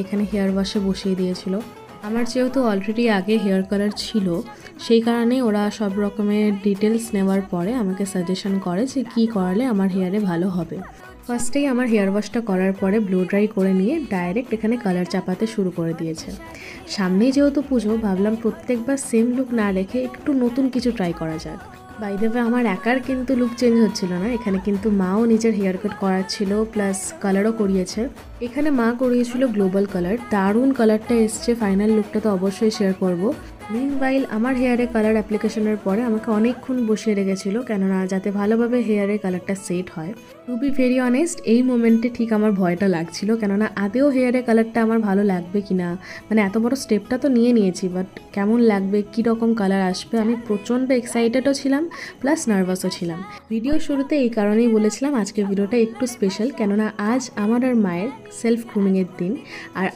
এখানে হেয়ার ওয়াশে বসিয়ে দিয়েছিল। আমার যেহেতু অলরেডি আগে হেয়ার কালার ছিল, সেই কারণে ওরা সব রকমের ডিটেলস নেওয়ার পরে আমাকে সাজেশন করে যে কী করালে আমার হেয়ারে ভালো হবে। ফার্স্টেই আমার হেয়ার ওয়াশটা করার পরে ব্লো ড্রাই করে নিয়ে ডাইরেক্ট এখানে কালার চাপাতে শুরু করে দিয়েছে। সামনেই যেহেতু পুজো, ভাবলাম প্রত্যেকবার সেম লুক না রেখে একটু নতুন কিছু ট্রাই করা যাক। বাই দ্য ওয়ে, আমার একার কিন্তু লুক চেঞ্জ হচ্ছিল না, এখানে কিন্তু মাও নিজের হেয়ার কাট করাচ্ছিল, প্লাস কালারও করিয়েছে। এখানে মা করিয়েছিল গ্লোবাল কালার, দারুণ কালারটা এসছে। ফাইনাল লুকটা তো অবশ্যই শেয়ার করব। মিনওয়াইল আমার হেয়ারে কালার অ্যাপ্লিকেশনের পরে আমাকে অনেকক্ষণ বসিয়ে রেখেছিল, কেননা যাতে ভালোভাবে হেয়ারে কালারটা সেট হয়। টু বি ভেরি অনেস্ট, এই মোমেন্টে ঠিক আমার ভয়টা লাগছিল, কেননা আদেও হেয়ারে কালারটা আমার ভালো লাগবে কিনা। মানে এত বড় স্টেপটা তো নিয়ে নিয়েছি, বাট কেমন লাগবে, কী রকম কালার আসবে, আমি প্রচণ্ড এক্সাইটেডও ছিলাম, প্লাস নার্ভাসও ছিলাম। ভিডিও শুরুতে এই কারণেই বলেছিলাম আজকের ভিডিওটা একটু স্পেশাল, কেননা আজ আমার আর মায়ের সেলফ গ্রুমিংয়ের দিন। আর